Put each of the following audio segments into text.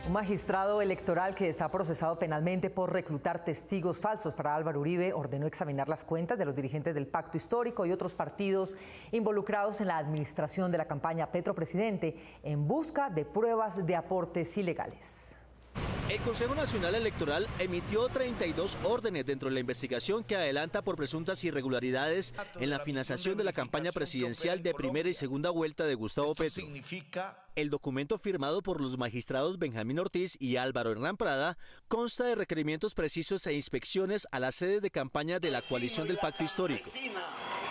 Un magistrado electoral que está procesado penalmente por reclutar testigos falsos para Álvaro Uribe ordenó examinar las cuentas de los dirigentes del Pacto Histórico y otros partidos involucrados en la administración de la campaña Petro Presidente en busca de pruebas de aportes ilegales. El Consejo Nacional Electoral emitió 32 órdenes dentro de la investigación que adelanta por presuntas irregularidades en la financiación de la campaña presidencial de primera y segunda vuelta de Gustavo Petro. El documento firmado por los magistrados Benjamín Ortiz y Álvaro Hernán Prada consta de requerimientos precisos e inspecciones a las sedes de campaña de la coalición del Pacto Histórico.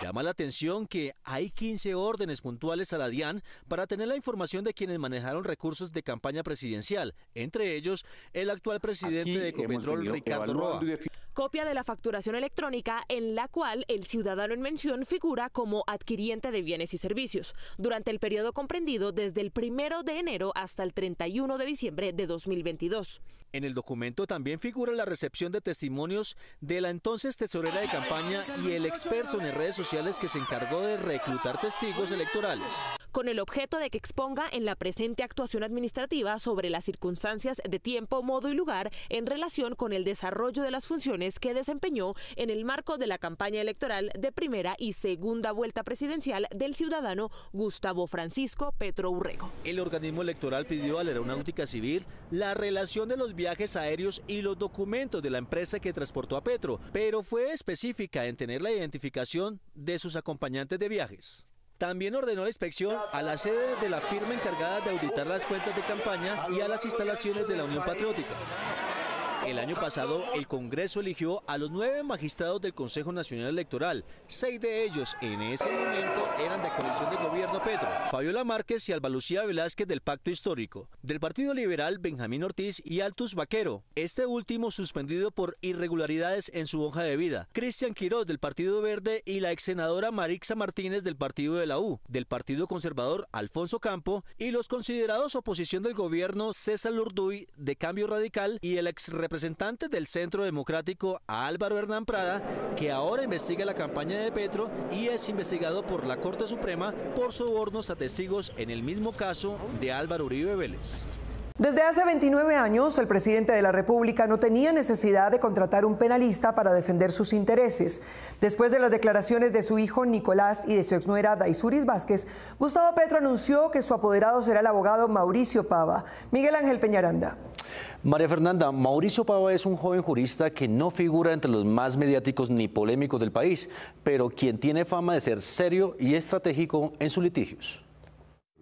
Llama la atención que hay 15 órdenes puntuales a la DIAN para tener la información de quienes manejaron recursos de campaña presidencial, entre ellos el actual presidente de Ecopetrol, Ricardo Roa. Copia de la facturación electrónica en la cual el ciudadano en mención figura como adquiriente de bienes y servicios durante el periodo comprendido desde el 1 de enero hasta el 31 de diciembre de 2022. En el documento también figura la recepción de testimonios de la entonces tesorera de campaña y el experto en redes sociales que se encargó de reclutar testigos electorales, con el objeto de que exponga en la presente actuación administrativa sobre las circunstancias de tiempo, modo y lugar en relación con el desarrollo de las funciones que desempeñó en el marco de la campaña electoral de primera y segunda vuelta presidencial del ciudadano Gustavo Francisco Petro Urrego. El organismo electoral pidió a la Aeronáutica Civil la relación de los viajes aéreos y los documentos de la empresa que transportó a Petro, pero fue específica en tener la identificación de sus acompañantes de viajes. También ordenó la inspección a la sede de la firma encargada de auditar las cuentas de campaña y a las instalaciones de la Unión Patriótica. El año pasado, el Congreso eligió a los 9 magistrados del Consejo Nacional Electoral. 6 de ellos en ese momento eran de coalición de gobierno Petro: Fabiola Márquez y Alba Lucía Velázquez del Pacto Histórico, del Partido Liberal Benjamín Ortiz y Altus Vaquero, este último suspendido por irregularidades en su hoja de vida; Cristian Quiroz del Partido Verde y la ex senadora Marixa Martínez del Partido de la U, del Partido Conservador Alfonso Campo y los considerados oposición del gobierno César Lurduy de Cambio Radical y el ex representante del Centro Democrático Álvaro Hernán Prada, que ahora investiga la campaña de Petro y es investigado por la Corte Suprema por sobornos a testigos en el mismo caso de Álvaro Uribe Vélez. Desde hace 29 años, el presidente de la República no tenía necesidad de contratar un penalista para defender sus intereses. Después de las declaraciones de su hijo Nicolás y de su exnuera Daisuris Vázquez, Gustavo Petro anunció que su apoderado será el abogado Mauricio Pava. Miguel Ángel Peñaranda. María Fernanda, Mauricio Pava es un joven jurista que no figura entre los más mediáticos ni polémicos del país, pero quien tiene fama de ser serio y estratégico en sus litigios.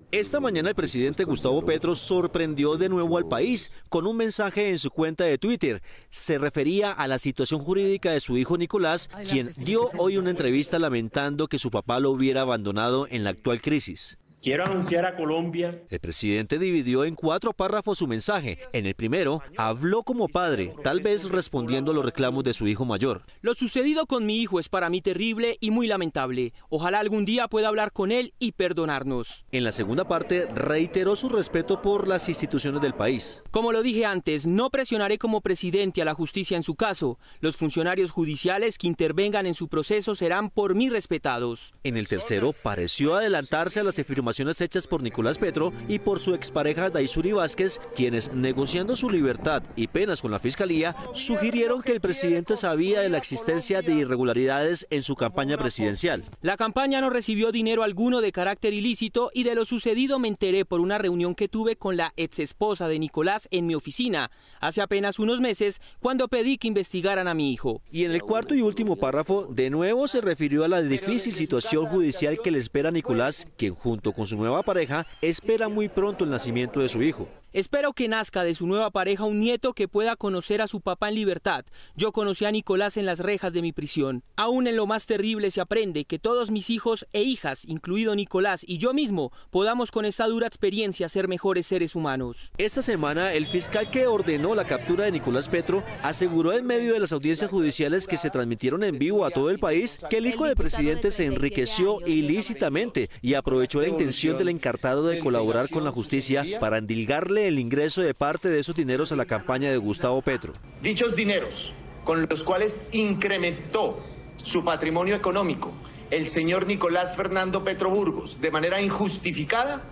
Esta mañana el presidente Gustavo Petro sorprendió de nuevo al país con un mensaje en su cuenta de Twitter. Se refería a la situación jurídica de su hijo Nicolás, quien dio hoy una entrevista lamentando que su papá lo hubiera abandonado en la actual crisis. Quiero anunciar a Colombia. El presidente dividió en 4 párrafos su mensaje. En el primero, habló como padre, tal vez respondiendo a los reclamos de su hijo mayor. Lo sucedido con mi hijo es para mí terrible y muy lamentable. Ojalá algún día pueda hablar con él y perdonarnos. En la segunda parte, reiteró su respeto por las instituciones del país. Como lo dije antes, no presionaré como presidente a la justicia en su caso. Los funcionarios judiciales que intervengan en su proceso serán por mí respetados. En el tercero, pareció adelantarse a las afirmaciones hechas por Nicolás Petro y por su expareja Daisuris Vázquez, quienes, negociando su libertad y penas con la Fiscalía, sugirieron que el presidente sabía de la existencia de irregularidades en su campaña presidencial. La campaña no recibió dinero alguno de carácter ilícito y de lo sucedido me enteré por una reunión que tuve con la exesposa de Nicolás en mi oficina hace apenas unos meses, cuando pedí que investigaran a mi hijo. Y en el cuarto y último párrafo, de nuevo se refirió a la difícil situación judicial que le espera a Nicolás, quien junto con su nueva pareja espera muy pronto el nacimiento de su hijo. Espero que nazca de su nueva pareja un nieto que pueda conocer a su papá en libertad. Yo conocí a Nicolás en las rejas de mi prisión. Aún en lo más terrible se aprende que todos mis hijos e hijas, incluido Nicolás y yo mismo, podamos con esta dura experiencia ser mejores seres humanos. Esta semana, el fiscal que ordenó la captura de Nicolás Petro aseguró en medio de las audiencias judiciales que se transmitieron en vivo a todo el país que el hijo del presidente se enriqueció ilícitamente y aprovechó la intención del encartado de colaborar con la justicia para endilgarle el ingreso de parte de esos dineros a la campaña de Gustavo Petro. Dichos dineros, con los cuales incrementó su patrimonio económico el señor Nicolás Fernando Petro Burgos de manera injustificada,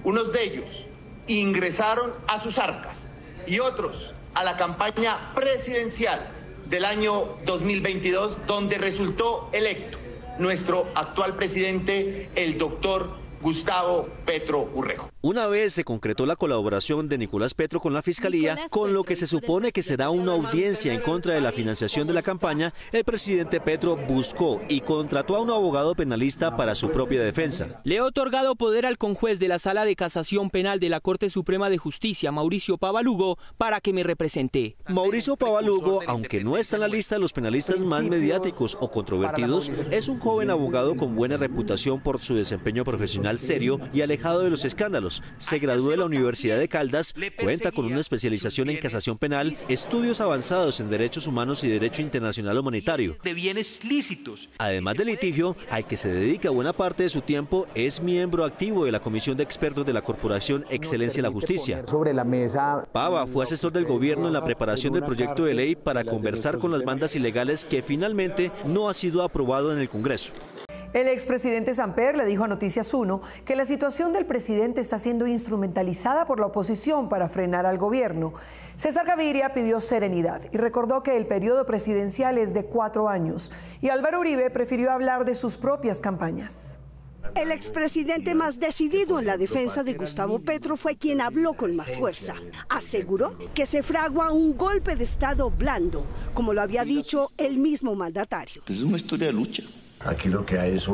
unos de ellos ingresaron a sus arcas y otros a la campaña presidencial del año 2022, donde resultó electo nuestro actual presidente, el doctor Gustavo Petro Urrego. Una vez se concretó la colaboración de Nicolás Petro con la Fiscalía, con lo que se supone que será una audiencia en contra de la financiación de la campaña, el presidente Petro buscó y contrató a un abogado penalista para su propia defensa. Le he otorgado poder al conjuez de la Sala de Casación Penal de la Corte Suprema de Justicia, Mauricio Pava Lugo, para que me represente. Mauricio Pava Lugo, aunque no está en la lista de los penalistas más mediáticos o controvertidos, es un joven abogado con buena reputación por su desempeño profesional serio y alejado de los escándalos. Se graduó de la Universidad de Caldas, cuenta con una especialización en casación penal, estudios avanzados en derechos humanos y derecho internacional humanitario. De bienes lícitos. Además del litigio, al que se dedica buena parte de su tiempo, es miembro activo de la Comisión de Expertos de la Corporación Excelencia de la Justicia. Pava fue asesor del gobierno en la preparación del proyecto de ley para conversar con las bandas ilegales que finalmente no ha sido aprobado en el Congreso. El expresidente Samper le dijo a Noticias 1 que la situación del presidente está siendo instrumentalizada por la oposición para frenar al gobierno. César Gaviria pidió serenidad y recordó que el periodo presidencial es de 4 años. Y Álvaro Uribe prefirió hablar de sus propias campañas. El expresidente más decidido en la defensa de Gustavo Petro fue quien habló con más fuerza. Aseguró que se fragua un golpe de Estado blando, como lo había dicho el mismo mandatario. Es una historia de lucha. Aquí lo que hay es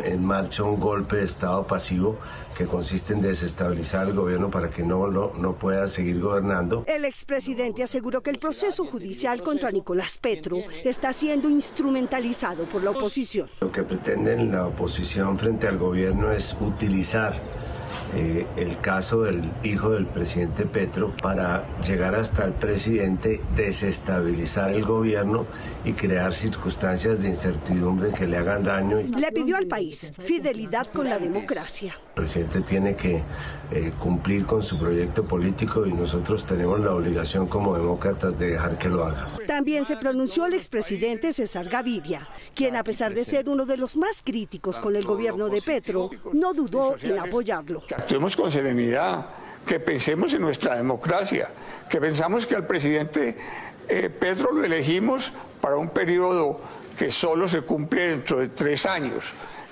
en marcha un golpe de Estado pasivo que consiste en desestabilizar el gobierno para que no pueda seguir gobernando. El expresidente aseguró que el proceso judicial contra Nicolás Petro está siendo instrumentalizado por la oposición. Lo que pretenden la oposición frente al gobierno es utilizar el caso del hijo del presidente Petro para llegar hasta el presidente, desestabilizar el gobierno y crear circunstancias de incertidumbre que le hagan daño. Le pidió al país fidelidad con la democracia. El presidente tiene que cumplir con su proyecto político y nosotros tenemos la obligación como demócratas de dejar que lo haga. También se pronunció el expresidente César Gaviria, quien a pesar de ser uno de los más críticos con el gobierno de Petro, no dudó en apoyarlo. Actuemos con serenidad, que pensemos en nuestra democracia, que pensamos que al presidente Petro lo elegimos para un periodo que solo se cumple dentro de 3 años.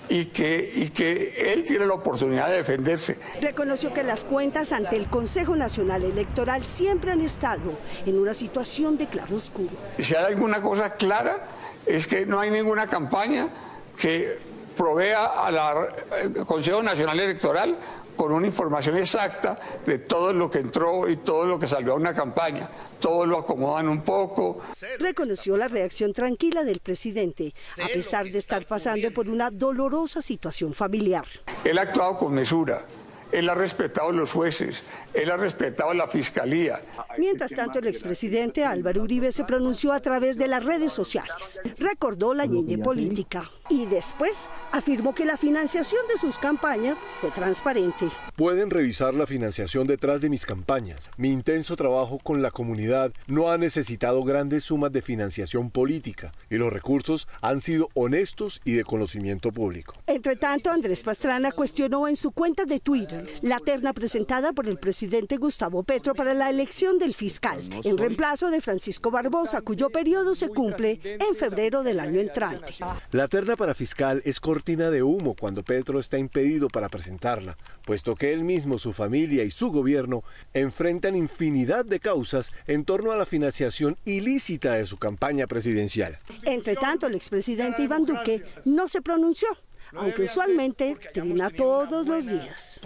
Y que él tiene la oportunidad de defenderse. Reconoció que las cuentas ante el Consejo Nacional Electoral siempre han estado en una situación de claroscuro. Si hay alguna cosa clara, es que no hay ninguna campaña que provea al Consejo Nacional Electoral con una información exacta de todo lo que entró y todo lo que salió a una campaña. Todo lo acomodan un poco. Reconoció la reacción tranquila del presidente, a pesar de estar pasando por una dolorosa situación familiar. Él ha actuado con mesura. Él ha respetado a los jueces, él ha respetado a la fiscalía. Mientras tanto, el expresidente Álvaro Uribe se pronunció a través de las redes sociales. Recordó la ñeñe política y después afirmó que la financiación de sus campañas fue transparente. Pueden revisar la financiación detrás de mis campañas. Mi intenso trabajo con la comunidad no ha necesitado grandes sumas de financiación política y los recursos han sido honestos y de conocimiento público. Entre tanto, Andrés Pastrana cuestionó en su cuenta de Twitter la terna presentada por el presidente Gustavo Petro para la elección del fiscal, en reemplazo de Francisco Barbosa, cuyo periodo se cumple en febrero del año entrante. La terna para fiscal es cortina de humo cuando Petro está impedido para presentarla, puesto que él mismo, su familia y su gobierno enfrentan infinidad de causas en torno a la financiación ilícita de su campaña presidencial. Entre tanto, el expresidente Iván Duque no se pronunció, aunque usualmente tribuna todos los días.